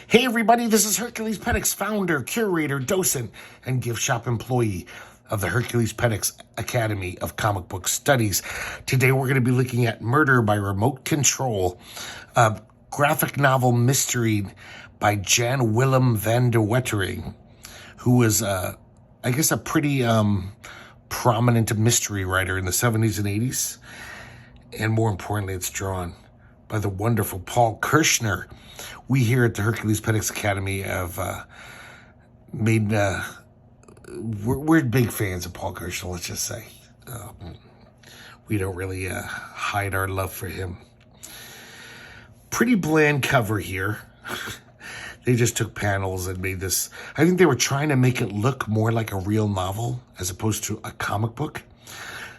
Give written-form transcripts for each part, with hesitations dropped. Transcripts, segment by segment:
Hey everybody, this is herculespetix, founder, curator, docent, and gift shop employee of the herculespetix Academy of Comic Book Studies. Today we're going to be looking at Murder by Remote Control, a graphic novel mystery by Janwillem van der Wetering, who was, I guess, a pretty prominent mystery writer in the 70s and 80s. And more importantly, it's drawn by the wonderful Paul Kirchner. We here at the herculespetix Academy have made, we're big fans of Paul Kirchner, let's just say. We don't really hide our love for him. Pretty bland cover here. They just took panels and made this. I think they were trying to make it look more like a real novel as opposed to a comic book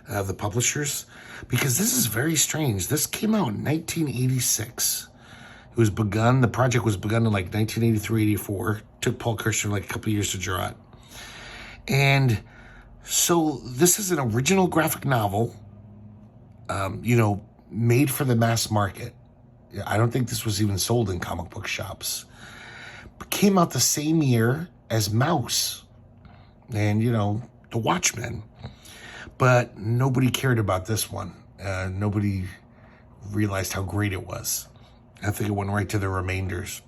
of the publishers, because this is very strange. This came out in 1986. The project was begun in like 1983, 84. Took Paul Kirchner like a couple years to draw it. And so this is an original graphic novel, made for the mass market. I don't think this was even sold in comic book shops. But came out the same year as Mouse and, The Watchmen. But nobody cared about this one. Nobody realized how great it was. I think it went right to the remainders.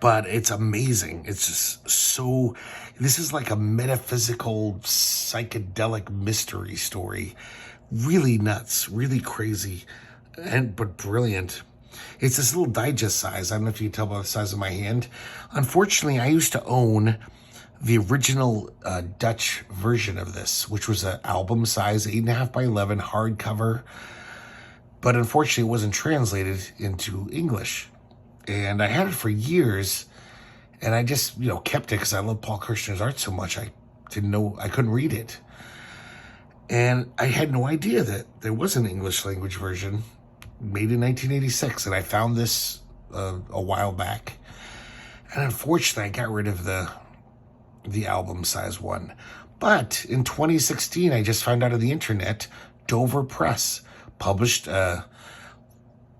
But it's amazing. It's just so... This is like a metaphysical, psychedelic mystery story. Really nuts, really crazy, but brilliant. It's this little digest size. I don't know if you can tell by the size of my hand. Unfortunately, I used to own the original Dutch version of this, which was an album size, 8.5 by 11, hardcover. But unfortunately, it wasn't translated into English. And I had it for years, and I just, kept it because I love Paul Kirchner's art so much. I couldn't read it. And I had no idea that there was an English language version made in 1986. And I found this a while back. And unfortunately, I got rid of the album size one. But in 2016, I just found out on the internet, Dover Press published a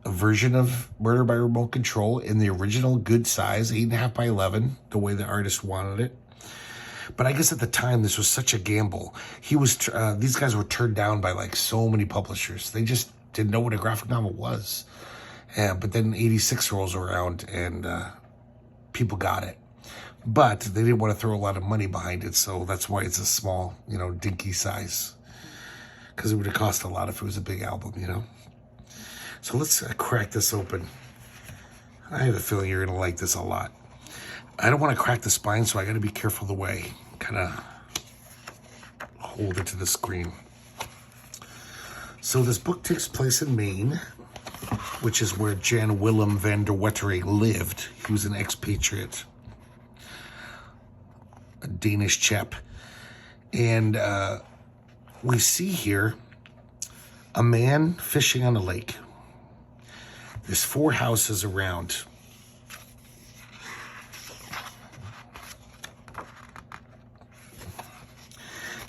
version of Murder by Remote Control in the original good size, 8.5 by 11, the way the artist wanted it. But I guess at the time, this was such a gamble. These guys were turned down by like so many publishers. They just didn't know what a graphic novel was. But then 86 rolls around and people got it. But they didn't want to throw a lot of money behind it, so that's why it's a small, dinky size. Because it would have cost a lot if it was a big album, So let's crack this open. I have a feeling you're going to like this a lot. I don't want to crack the spine, so I got to be careful the way. Kind of hold it to the screen. So this book takes place in Maine, which is where Janwillem van der Wetering lived. He was an expatriate, a Danish chap. And we see here a man fishing on a lake. There's 4 houses around.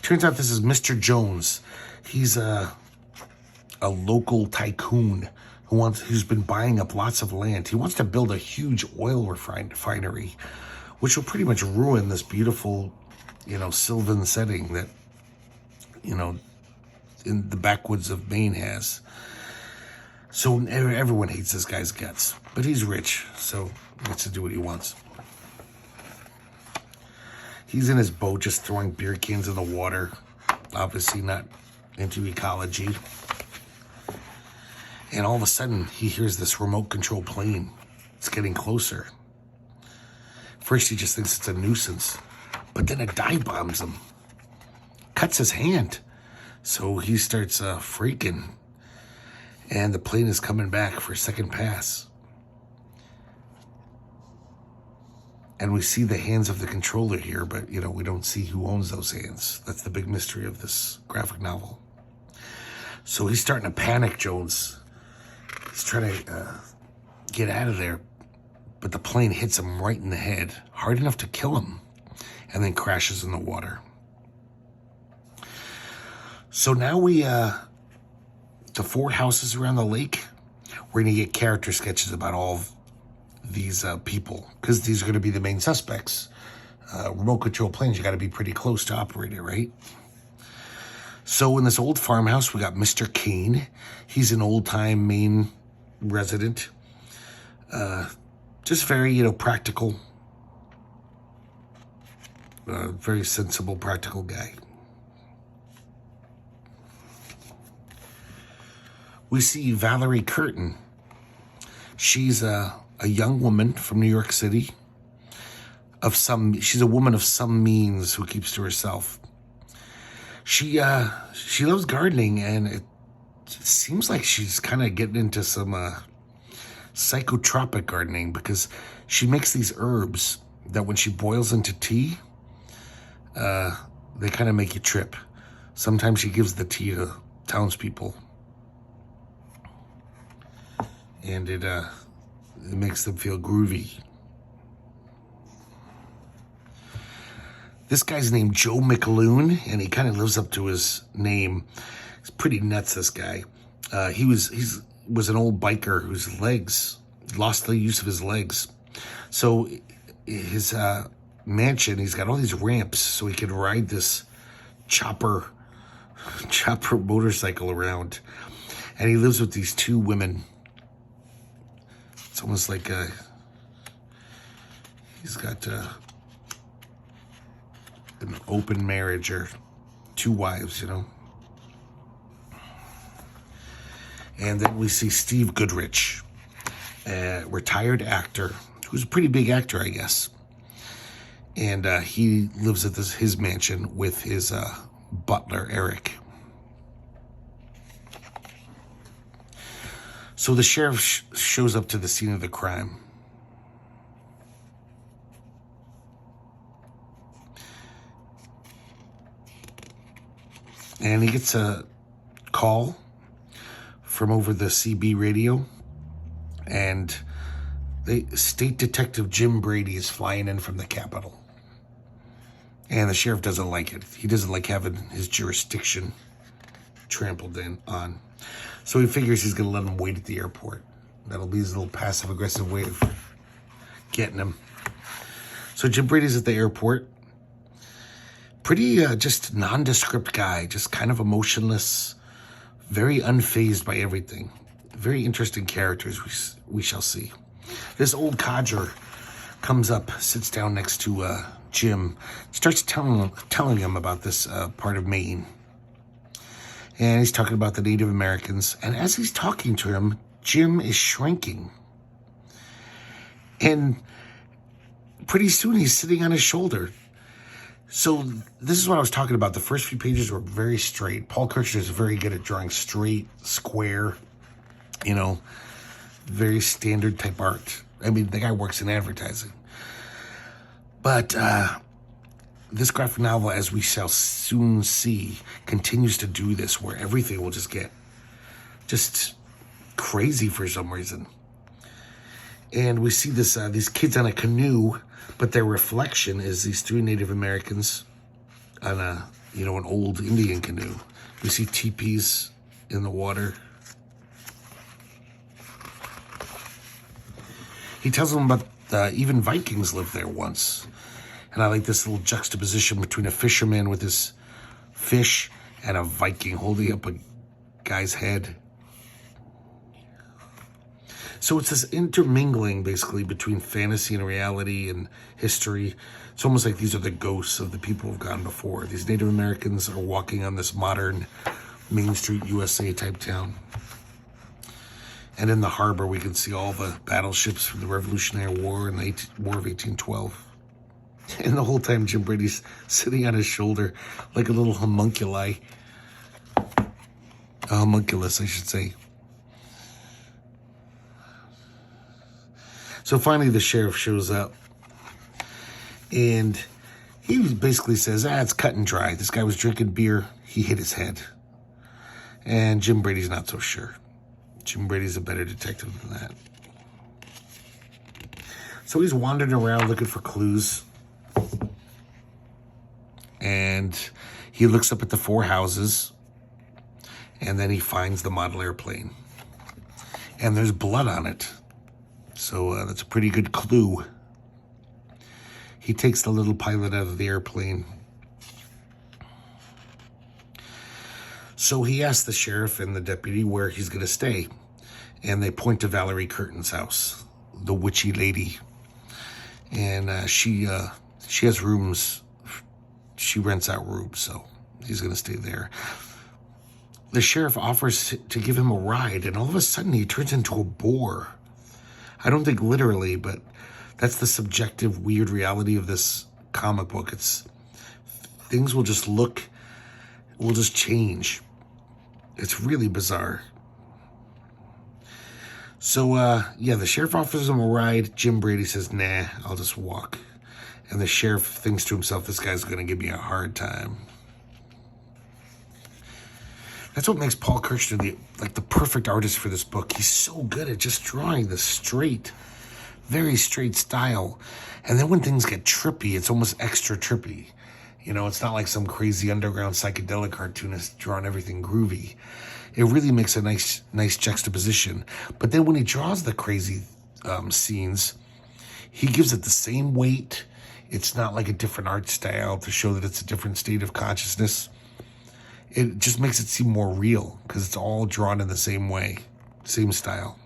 Turns out this is Mr. Jones. He's a local tycoon who's been buying up lots of land. He wants to build a huge oil refinery, which will pretty much ruin this beautiful, sylvan setting that, in the backwoods of Maine has. So everyone hates this guy's guts, but he's rich, so he gets to do what he wants. He's in his boat just throwing beer cans in the water, obviously not into ecology. And all of a sudden, he hears this remote control plane. It's getting closer. First, he just thinks it's a nuisance, but then it dive bombs him, cuts his hand. So he starts freaking, and the plane is coming back for a second pass. And we see the hands of the controller here, but, we don't see who owns those hands. That's the big mystery of this graphic novel. So he's starting to panic, Jones. He's trying to get out of there, but the plane hits him right in the head, hard enough to kill him, and then crashes in the water. So now the 4 houses around the lake, we're going to get character sketches about all of these people, because these are going to be the main suspects. Remote control planes, you got to be pretty close to operate it, right? So in this old farmhouse, we got Mr. Kane. He's an old-time Maine resident. Just very, practical. Very sensible, practical guy. We see Valerie Curtin. She's a young woman from New York City. She's a woman of some means who keeps to herself. She loves gardening, and it seems like she's kind of getting into some psychotropic gardening, because she makes these herbs that when she boils into tea, they kind of make you trip. Sometimes she gives the tea to townspeople, and it makes them feel groovy. This guy's named Joe McAloon, and he kind of lives up to his name. He's pretty nuts, this guy. He was an old biker whose legs lost the use of his legs. So his mansion, he's got all these ramps so he can ride this chopper motorcycle around. And he lives with these two women. It's almost like he's got an open marriage, or two wives, And then we see Steve Goodrich, a retired actor, who's a pretty big actor, I guess. And he lives at his mansion with his butler, Eric. So the sheriff shows up to the scene of the crime. And he gets a call from over the CB radio, and State Detective Jim Brady is flying in from the Capitol. And the sheriff doesn't like it. He doesn't like having his jurisdiction trampled on. So he figures he's going to let him wait at the airport. That'll be his little passive-aggressive way of getting him. So Jim Brady's at the airport. Pretty just nondescript guy, just kind of emotionless, very unfazed by everything. Very interesting characters we shall see. This old codger comes up, sits down next to Jim, starts telling him about this part of Maine. And he's talking about the Native Americans. And as he's talking to him, Jim is shrinking. And pretty soon he's sitting on his shoulder. So this is what I was talking about. The first few pages were very straight. Paul Kirchner is very good at drawing straight, square, very standard type art. I mean, the guy works in advertising. But this graphic novel, as we shall soon see, continues to do this, where everything will just get just crazy for some reason. And we see this these kids on a canoe, but their reflection is these three Native Americans on an old Indian canoe. We see teepees in the water. He tells them about even Vikings lived there once. And I like this little juxtaposition between a fisherman with his fish and a Viking holding up a guy's head. So it's this intermingling, basically, between fantasy and reality and history. It's almost like these are the ghosts of the people who've gone before. These Native Americans are walking on this modern Main Street USA type town. And in the harbor, we can see all the battleships from the Revolutionary War and the War of 1812. And the whole time, Jim Brady's sitting on his shoulder like a little homunculi. A homunculus, I should say. So finally, the sheriff shows up. And he basically says, it's cut and dry. This guy was drinking beer. He hit his head. And Jim Brady's not so sure. Jim Brady's a better detective than that. So he's wandering around looking for clues. And he looks up at the four houses. And then he finds the model airplane. And there's blood on it. So that's a pretty good clue. He takes the little pilot out of the airplane. So he asks the sheriff and the deputy where he's going to stay. And they point to Valerie Curtin's house, the witchy lady. And she has rooms. She rents out rooms, so he's going to stay there. The sheriff offers to give him a ride, and all of a sudden he turns into a boar. I don't think literally, but that's the subjective, weird reality of this comic book. It's things will just change. It's really bizarre. So, the sheriff offers him a ride. Jim Brady says, nah, I'll just walk. And the sheriff thinks to himself, this guy's going to give me a hard time. That's what makes Paul Kirchner the perfect artist for this book. He's so good at just drawing the very straight style. And then when things get trippy, it's almost extra trippy. You know, it's not like some crazy underground psychedelic cartoonist drawing everything groovy. It really makes a nice juxtaposition. But then when he draws the crazy scenes, he gives it the same weight. It's not like a different art style to show that it's a different state of consciousness. It just makes it seem more real because it's all drawn in the same way, same style.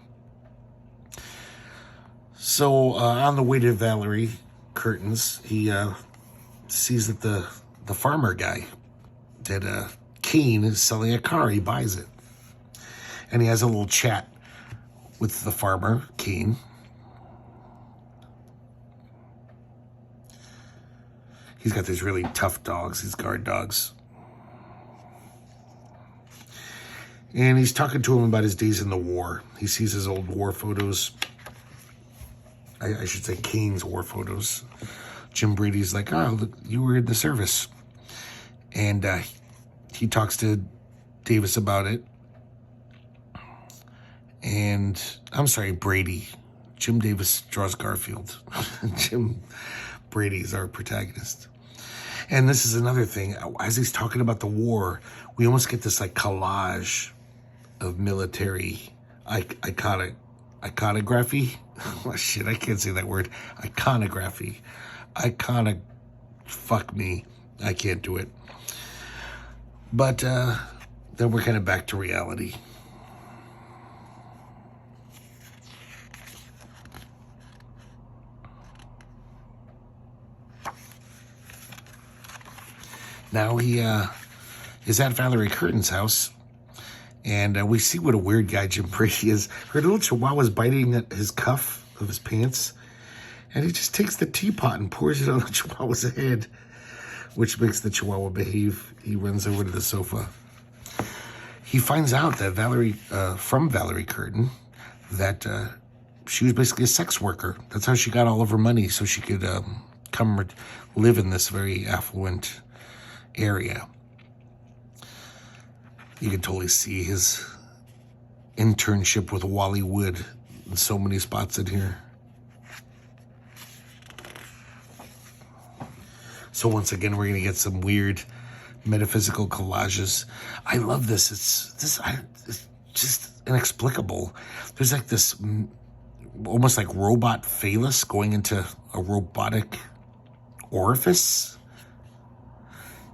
So on the way to Valerie Curtin's, he sees that the farmer guy, that Kane is selling a car. He buys it. And he has a little chat with the farmer, Kane. He's got these really tough dogs, these guard dogs. And he's talking to him about his days in the war. He sees his old war photos. I should say Kane's war photos. Jim Brady's like, oh, look, you were in the service. And he talks to Davis about it. And I'm sorry, Brady. Jim Davis draws Garfield. Jim Brady is our protagonist. And this is another thing. As he's talking about the war, we almost get this like collage of military iconography. Oh, shit, I can't say that word. Iconography. Fuck me. I can't do it. But then we're kind of back to reality. Now he is at Valerie Curtin's house, and we see what a weird guy Jim Brady is. Her little chihuahua's biting at his cuff of his pants, and he just takes the teapot and pours it on the chihuahua's head, which makes the chihuahua behave. He runs over to the sofa. He finds out that from Valerie Curtin, that she was basically a sex worker. That's how she got all of her money, so she could come live in this very affluent area. You can totally see his internship with Wally Wood in so many spots in here. So once again, we're going to get some weird metaphysical collages. I love this. It's just inexplicable. There's like this almost like robot phallus going into a robotic orifice.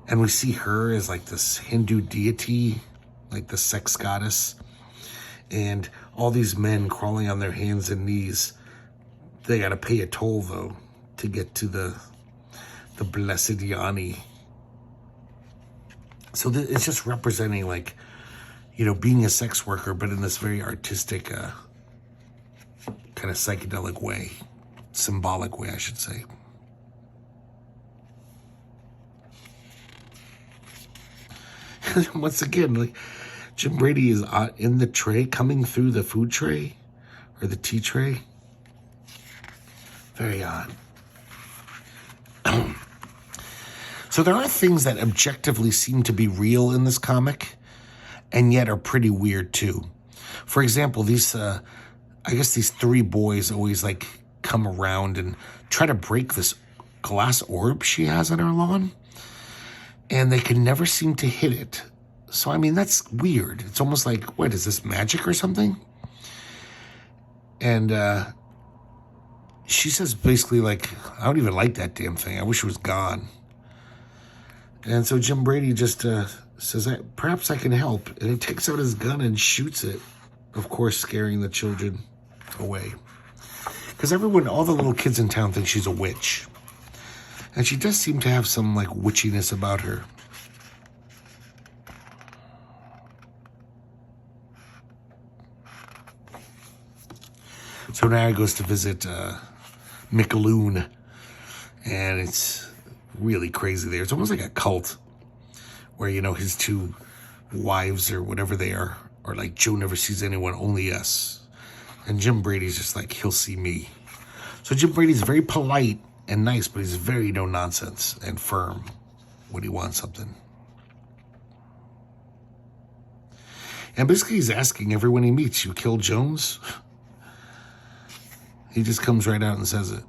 And we see her as like this Hindu deity, like the sex goddess. And all these men crawling on their hands and knees. They got to pay a toll, though, to get to the blessed Yanni. So it's just representing, like, you know, being a sex worker, but in this very artistic, kind of psychedelic way. Symbolic way, I should say. Once again, like, Jim Brady is in the tray, coming through the food tray, or the tea tray. Very odd. So there are things that objectively seem to be real in this comic, and yet are pretty weird too. For example, these, I guess these three boys always like come around and try to break this glass orb she has on her lawn, and they can never seem to hit it. So, I mean, that's weird. It's almost like, what, is this magic or something? And she says basically like, I don't even like that damn thing. I wish it was gone. And so Jim Brady just says, perhaps I can help. And he takes out his gun and shoots it, of course, scaring the children away. Because all the little kids in town think she's a witch. And she does seem to have some, like, witchiness about her. So now he goes to visit McAloon. And it's really crazy there. It's almost like a cult where, his two wives or whatever they are like, Joe never sees anyone, only us. And Jim Brady's just like, he'll see me. So Jim Brady's very polite and nice, but he's very no-nonsense and firm when he wants something. And basically he's asking everyone he meets, you killed Jones? He just comes right out and says it.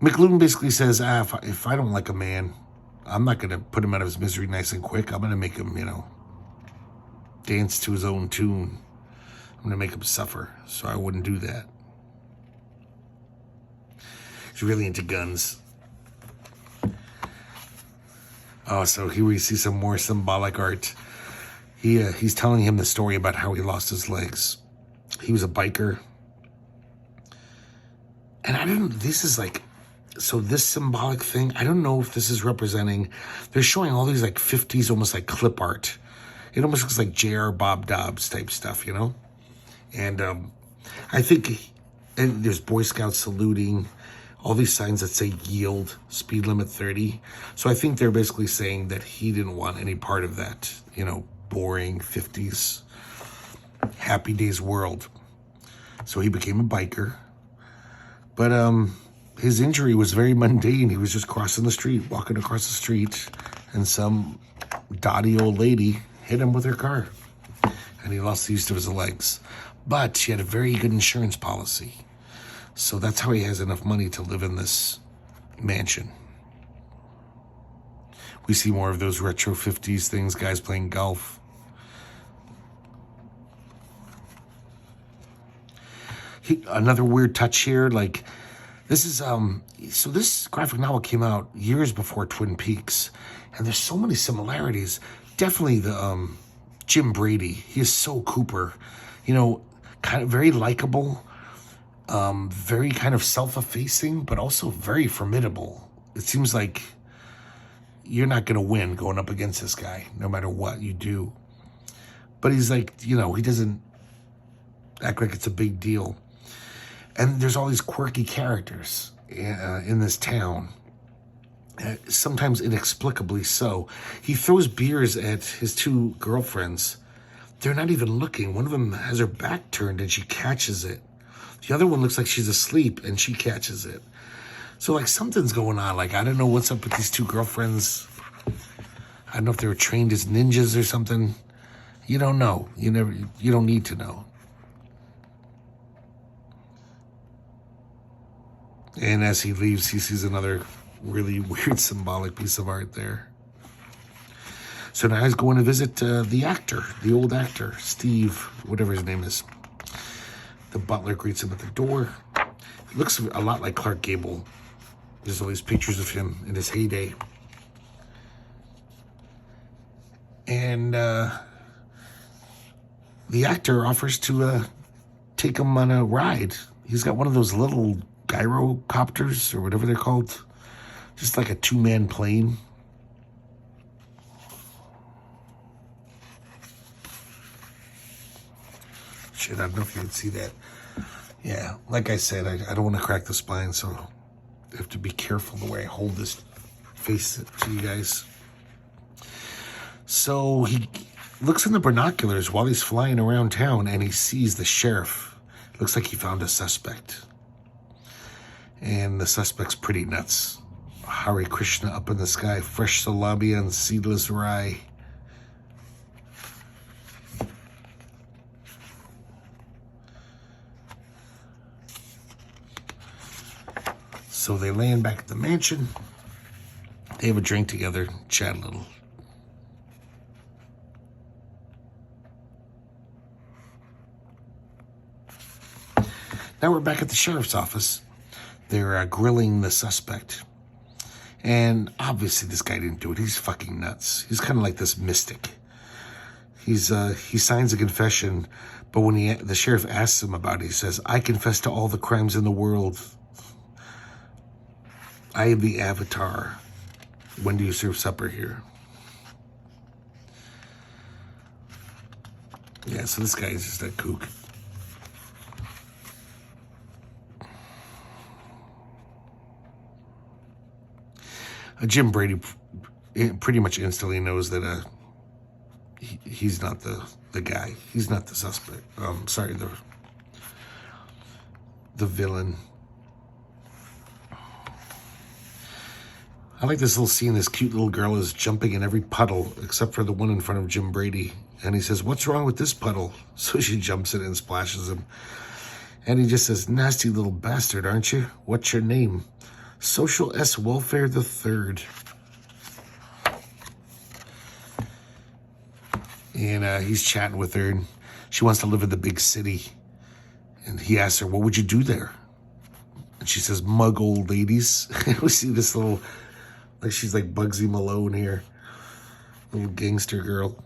McLuhan basically says, if I don't like a man, I'm not going to put him out of his misery nice and quick. I'm going to make him, dance to his own tune. I'm going to make him suffer, so I wouldn't do that. He's really into guns. Oh, so here we see some more symbolic art. He's telling him the story about how he lost his legs. He was a biker. And this symbolic thing, I don't know if this is representing, they're showing all these like 50s, almost like clip art. It almost looks like J.R. Bob Dobbs type stuff, And I think, and there's Boy Scouts saluting, all these signs that say yield, speed limit 30. So I think they're basically saying that he didn't want any part of that, boring 50s, happy days world. So he became a biker. But his injury was very mundane. He was just crossing the street, walking across the street, and some dotty old lady hit him with her car. And he lost the use of his legs. But she had a very good insurance policy. So that's how he has enough money to live in this mansion. We see more of those retro 50s things, guys playing golf. Another weird touch here, like, this is, so this graphic novel came out years before Twin Peaks, and there's so many similarities. Definitely the, Jim Brady, he is so Cooper, kind of very likable, very kind of self-effacing, but also very formidable. It seems like you're not going to win going up against this guy, no matter what you do. But he's like, he doesn't act like it's a big deal. And there's all these quirky characters in this town, sometimes inexplicably so. He throws beers at his two girlfriends. They're not even looking. One of them has her back turned and she catches it. The other one looks like she's asleep and she catches it. So, like, something's going on. Like, I don't know what's up with these two girlfriends. I don't know if they were trained as ninjas or something. You don't know. You don't need to know. And as he leaves, he sees another really weird symbolic piece of art there. So now he's going to visit the old actor, Steve, whatever his name is. The butler greets him at the door. He looks a lot like Clark Gable. There's all these pictures of him in his heyday. And the actor offers to take him on a ride. He's got one of those little gyrocopters or whatever they're called. Just like a two-man plane. Shit, I don't know if you can see that. Yeah, like I said, I don't want to crack the spine, so I have to be careful the way I hold this face to you guys. So he looks in the binoculars while he's flying around town, and he sees the sheriff. Looks like he found a suspect. And the suspect's pretty nuts. Hare Krishna up in the sky, fresh salami and seedless rye. So they land back at the mansion. They have a drink together, chat a little. Now we're back at the sheriff's office. They're grilling the suspect. And obviously this guy didn't do it. He's fucking nuts. He's kind of like this mystic. He signs a confession, but when the sheriff asks him about it, he says, "I confess to all the crimes in the world. I am the Avatar. When do you serve supper here?" Yeah, so this guy is just a kook. Jim Brady pretty much instantly knows that he's not the guy. He's not the suspect. Sorry, the villain. I like this little scene. This cute little girl is jumping in every puddle except for the one in front of Jim Brady. And he says, "What's wrong with this puddle?" So she jumps in and splashes him. And he just says, "Nasty little bastard, aren't you? What's your name?" "Social S. Welfare the Third." And he's chatting with her, and she wants to live in the big city. And he asks her, "What would you do there?" And she says, "Mug old ladies." We see this little, like she's like Bugsy Malone here, little gangster girl.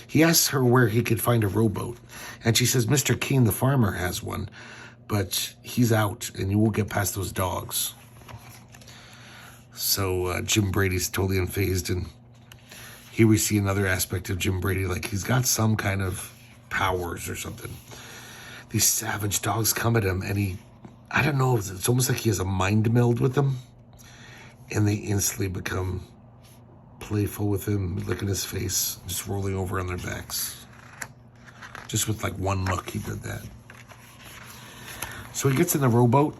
He asks her where he could find a rowboat, and she says, "Mr. Keene, the farmer, has one, but he's out, and you won't get past those dogs." So Jim Brady's totally unfazed, and here we see another aspect of Jim Brady, like he's got some kind of powers or something. These savage dogs come at him, and I don't know, it's almost like he has a mind meld with them, and they instantly become playful with him, licking his face, just rolling over on their backs. Just with like one look, he did that. So he gets in the rowboat.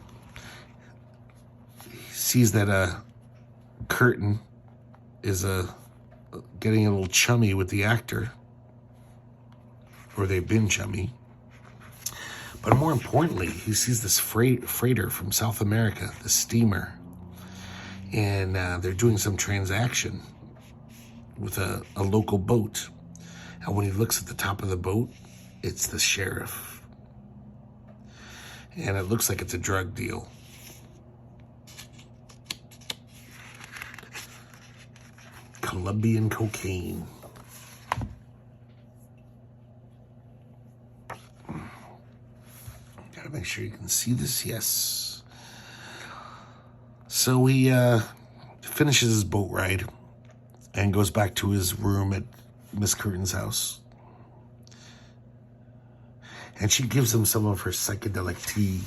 He sees that Curtin is getting a little chummy with the actor, or they've been chummy. But more importantly, he sees this freighter from South America, the steamer, and they're doing some transaction with a local boat. And when he looks at the top of the boat, it's the sheriff. And it looks like it's a drug deal. Colombian cocaine. Gotta make sure you can see this. Yes. So he finishes his boat ride and goes back to his room at Miss Curtin's house. And she gives him some of her psychedelic tea.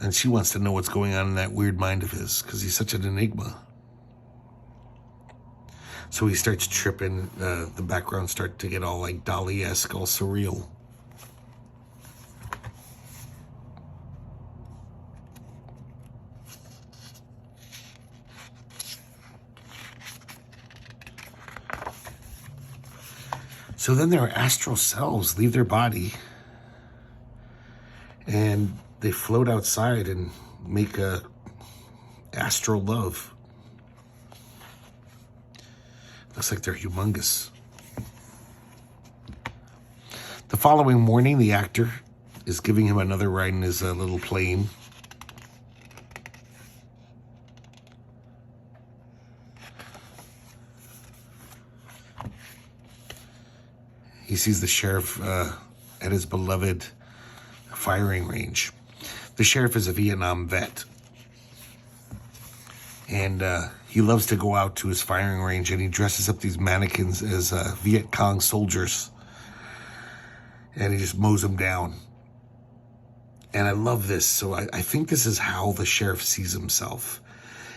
And she wants to know what's going on in that weird mind of his, because he's such an enigma. So he starts tripping. The background starts to get all like Dali-esque, all surreal. So then their astral selves leave their body, and they float outside and make a astral love. Looks like they're humongous. The following morning, the actor is giving him another ride in his little plane. He sees the sheriff at his beloved firing range. The sheriff is a Vietnam vet. And he loves to go out to his firing range, and he dresses up these mannequins as Viet Cong soldiers. And he just mows them down. And I love this. So I think this is how the sheriff sees himself,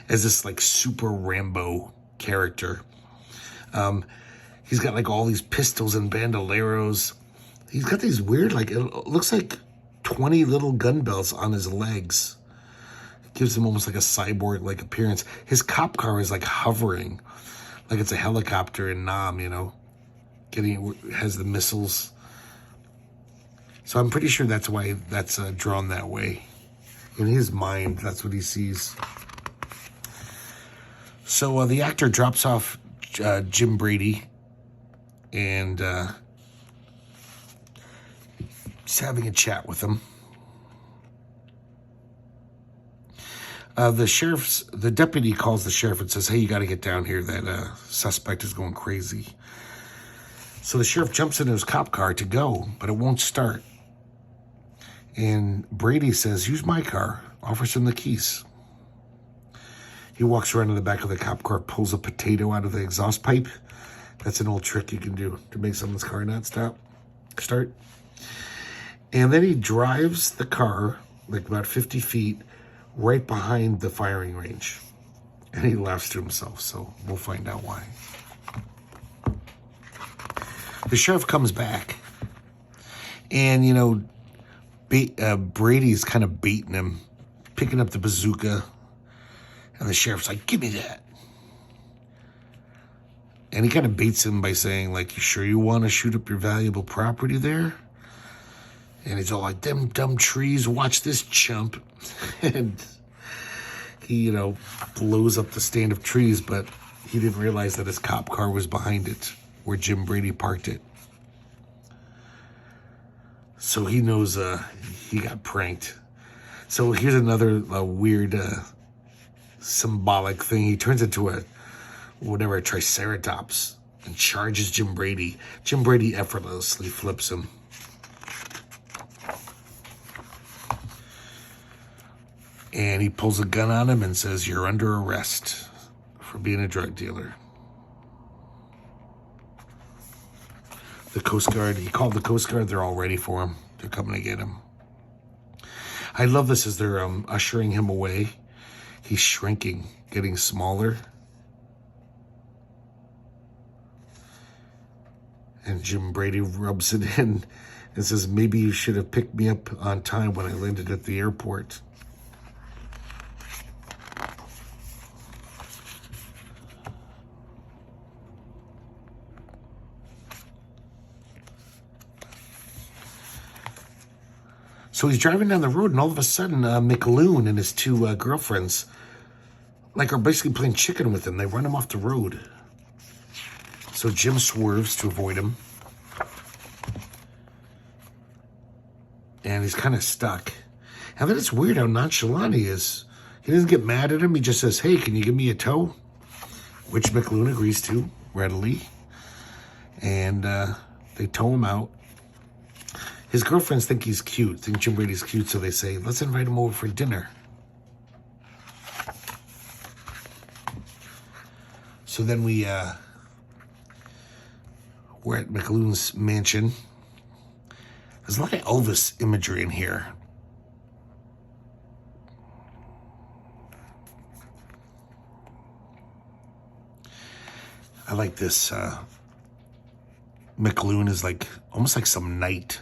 as this like super Rambo character. He's got like all these pistols and bandoleros. He's got these weird, like, it looks like 20 little gun belts on his legs. It gives him almost like a cyborg-like appearance. His cop car is like hovering, like it's a helicopter in Nam, you know, has the missiles. So I'm pretty sure that's why that's drawn that way. In his mind, that's what he sees. So the actor drops off Jim Brady and Just having a chat with him. The deputy calls the sheriff and says, hey, you got to get down here. That suspect is going crazy. So the sheriff jumps into his cop car to go, but it won't start. And Brady says, use my car. Offers him the keys. He walks around to the back of the cop car, pulls a potato out of the exhaust pipe. That's an old trick you can do to make someone's car not start. And then he drives the car like about 50 feet right behind the firing range. And he laughs to himself, so we'll find out why. The sheriff comes back. And, you know, Brady's kind of baiting him, picking up the bazooka. And the sheriff's like, give me that. And he kind of baits him by saying, like, you sure you want to shoot up your valuable property there? And he's all like, them dumb trees, watch this chump. And he, you know, blows up the stand of trees, but he didn't realize that his cop car was behind it, where Jim Brady parked it. So he knows he got pranked. So here's another weird symbolic thing. He turns into a triceratops and charges Jim Brady. Jim Brady effortlessly flips him. And he pulls a gun on him and says, you're under arrest for being a drug dealer. The Coast Guard, he called the Coast Guard. They're all ready for him. They're coming to get him. I love this as they're ushering him away. He's shrinking, getting smaller. And Jim Brady rubs it in and says, maybe you should have picked me up on time when I landed at the airport. So he's driving down the road, and all of a sudden, McLoone and his two girlfriends, are basically playing chicken with him. They run him off the road. So Jim swerves to avoid him. And he's kind of stuck. And then it's weird how nonchalant he is. He doesn't get mad at him. He just says, hey, can you give me a tow? Which McLoone agrees to readily. And they tow him out. His girlfriends think he's cute, think Jim Brady's cute, so they say, let's invite him over for dinner. So then we're at McLoone's mansion. There's a lot of Elvis imagery in here. I like this. McLoone is almost like some knight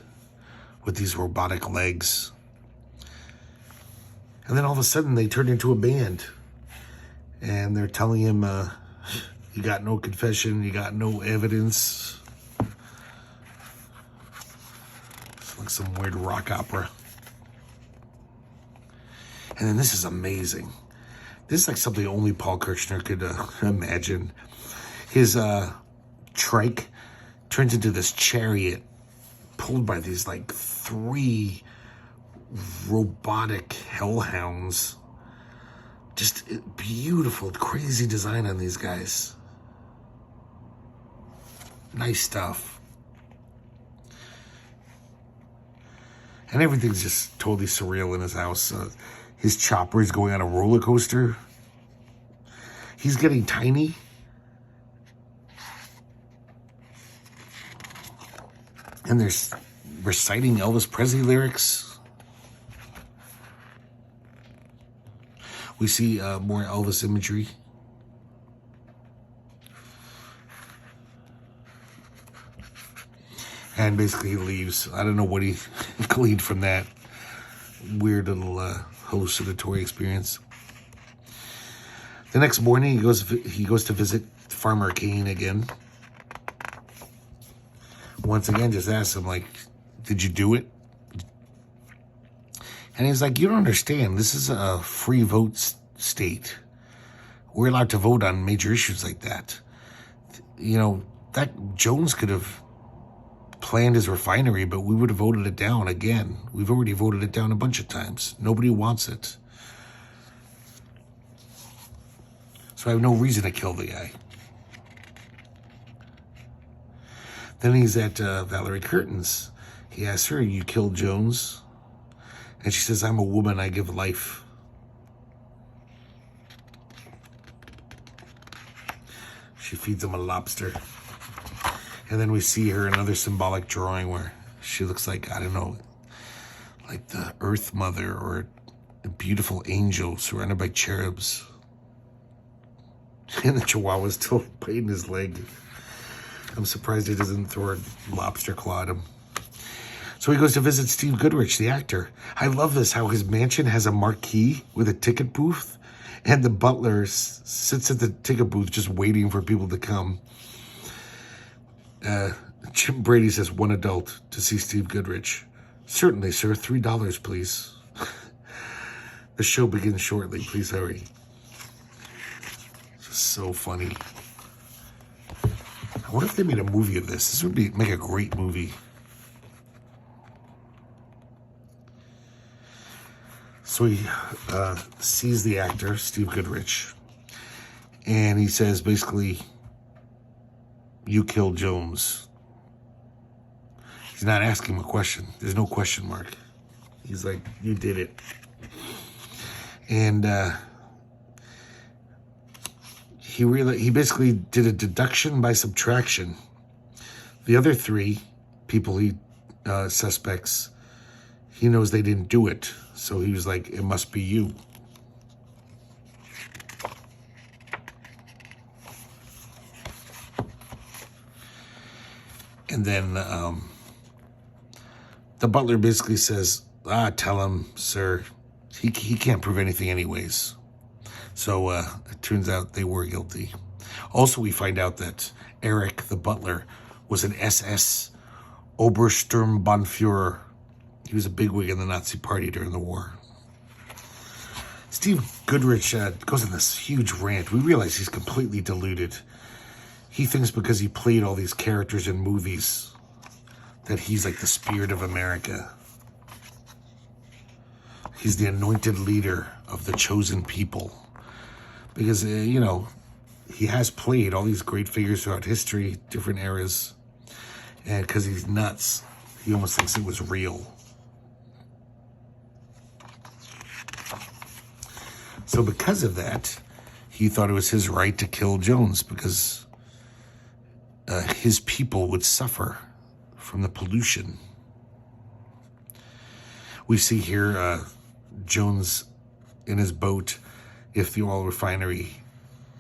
with these robotic legs. And then all of a sudden they turn into a band. And they're telling him, you got no confession, you got no evidence. It's like some weird rock opera. And then this is amazing. This is like something only Paul Kirchner could imagine. His trike turns into this chariot pulled by these three robotic hellhounds. Just beautiful, crazy design on these guys. Nice stuff. And everything's just totally surreal in his house. His chopper is going on a roller coaster. He's getting tiny. And they're reciting Elvis Presley lyrics. We see more Elvis imagery. And basically he leaves. I don't know what he gleaned from that weird little hallucinatory experience. The next morning he goes to visit Farmer Kane again. Once again, just asks him, did you do it? And he's like, you don't understand. This is a free vote state. We're allowed to vote on major issues like that. You know, that Jones could have planned his refinery, but we would have voted it down again. We've already voted it down a bunch of times. Nobody wants it. So I have no reason to kill the guy. Then he's at Valerie Curtin's. He asks her, you killed Jones? And she says, I'm a woman, I give life. She feeds him a lobster. And then we see her another symbolic drawing where she looks like, I don't know, like the Earth Mother or a beautiful angel surrounded by cherubs. And the Chihuahua's still biting his leg. I'm surprised he doesn't throw a lobster claw at him. So he goes to visit Steve Goodrich, the actor. I love this, how his mansion has a marquee with a ticket booth, and the butler sits at the ticket booth just waiting for people to come. Jim Brady says, one adult to see Steve Goodrich. Certainly, sir. $3, please. The show begins shortly. Please hurry. It's so funny. I wonder if they made a movie of this. This would make a great movie. So he sees the actor, Steve Goodrich, and he says, basically, you killed Jones. He's not asking him a question. There's no question mark. He's like, you did it. And he basically did a deduction by subtraction. The other three people, suspects, he knows they didn't do it. So he was like, it must be you. And then the butler basically says, tell him, sir, he can't prove anything anyways. So it turns out they were guilty. Also, we find out that Eric, the butler, was an SS Obersturmbannführer. He was a bigwig in the Nazi party during the war. Steve Goodrich goes on this huge rant. We realize he's completely deluded. He thinks because he played all these characters in movies that he's like the spirit of America. He's the anointed leader of the chosen people. Because, he has played all these great figures throughout history, different eras. And because he's nuts, he almost thinks it was real. So because of that, he thought it was his right to kill Jones because his people would suffer from the pollution. We see here Jones in his boat, if the oil refinery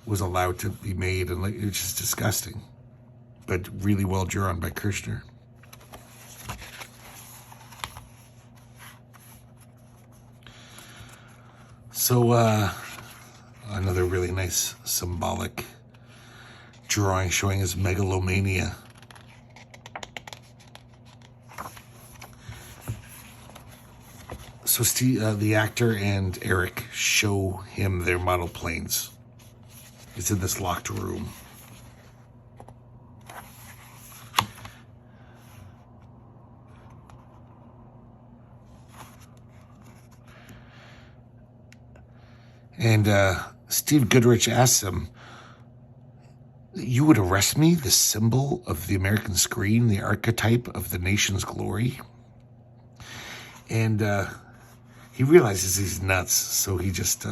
was allowed to be made, and it's just disgusting, but really well drawn by Kirchner. So another really nice symbolic drawing showing his megalomania. So Steve, the actor and Eric show him their model planes. It's in this locked room. And Steve Goodrich asks him, you would arrest me, the symbol of the American screen, the archetype of the nation's glory? And he realizes he's nuts, so he just,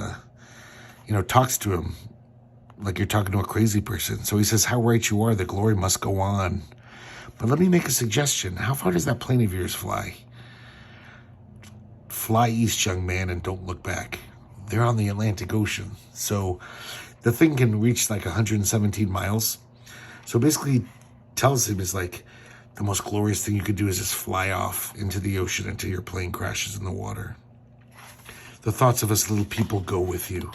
talks to him like you're talking to a crazy person. So he says, how right you are, the glory must go on. But let me make a suggestion. How far does that plane of yours fly? Fly east, young man, and don't look back. They're on the Atlantic Ocean. So the thing can reach like 117 miles. So basically he tells him it's like the most glorious thing you could do is just fly off into the ocean until your plane crashes in the water. The thoughts of us little people go with you.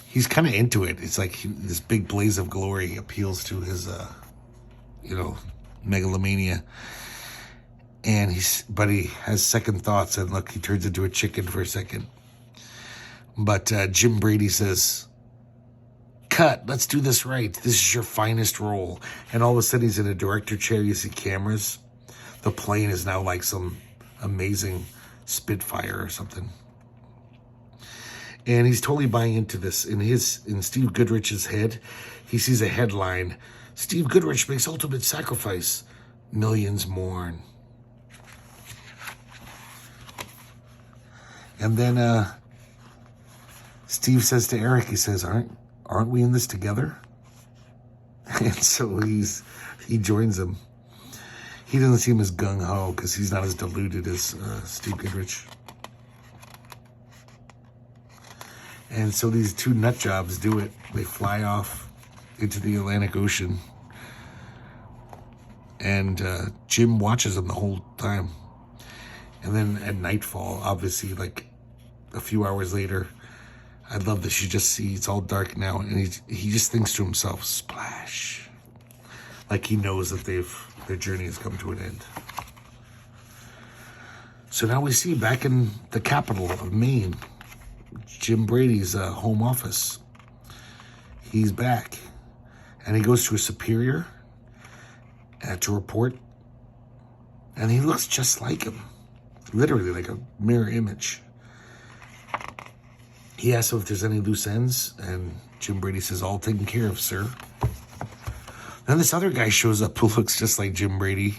He's kind of into it. It's like this big blaze of glory appeals to his, megalomania. And but he has second thoughts, and look, he turns into a chicken for a second. But Jim Brady says, cut, let's do this right. This is your finest role. And all of a sudden he's in a director chair. You see cameras. The plane is now like some amazing Spitfire or something. And he's totally buying into this. In Steve Goodrich's head, he sees a headline: Steve Goodrich makes ultimate sacrifice, millions mourn. And then Steve says to Eric, he says, aren't we in this together? And so he joins him. He doesn't seem as gung-ho because he's not as deluded as Steve Goodrich. And so these two nut jobs do it. They fly off into the Atlantic Ocean. And Jim watches them the whole time. And then at nightfall, obviously, like a few hours later, I love this. You just see it's all dark now. And he just thinks to himself, splash. Like he knows that their journey has come to an end. So now we see back in the capital of Maine, Jim Brady's home office. He's back. And he goes to a superior to report. And he looks just like him. Literally like a mirror image. He asks him if there's any loose ends. And Jim Brady says, all taken care of, sir. Then this other guy shows up who looks just like Jim Brady.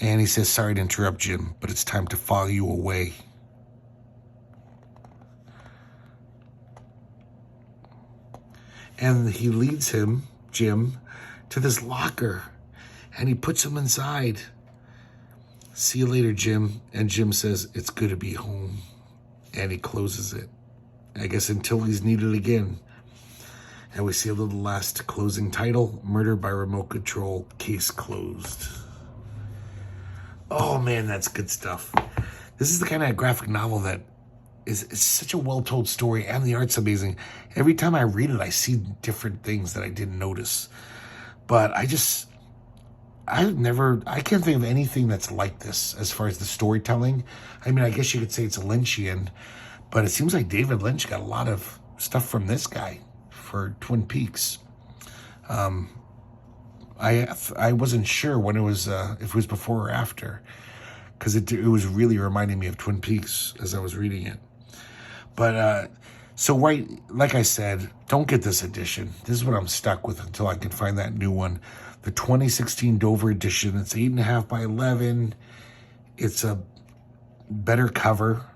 And he says, sorry to interrupt, Jim, but it's time to file you away. And he leads him, Jim, to this locker. And he puts him inside. See you later, Jim. And Jim says, it's good to be home. And he closes it. I guess until he's needed again. And we see a little last closing title, Murder by Remote Control, Case Closed. Oh man, that's good stuff. This is the kind of graphic novel that is such a well-told story, and the art's amazing. Every time I read it, I see different things that I didn't notice. But I can't think of anything that's like this as far as the storytelling. I mean, I guess you could say it's a Lynchian, but it seems like David Lynch got a lot of stuff from this guy for Twin Peaks. I wasn't sure when it was, if it was before or after, because it was really reminding me of Twin Peaks as I was reading it. But so right, like I said, don't get this edition. This is what I'm stuck with until I can find that new one. The 2016 Dover edition. It's 8.5 by 11. It's a better cover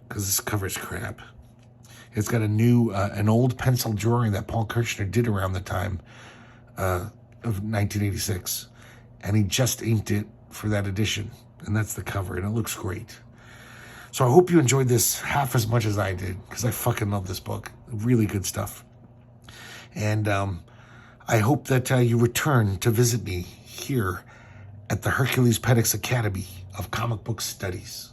because this cover's crap. It's got a new, an old pencil drawing that Paul Kirchner did around the time of 1986, and he just inked it for that edition, and that's the cover, and it looks great. So I hope you enjoyed this half as much as I did, because I fucking love this book. Really good stuff. And I hope that you return to visit me here at the herculespetix Academy of Comic Book Studies.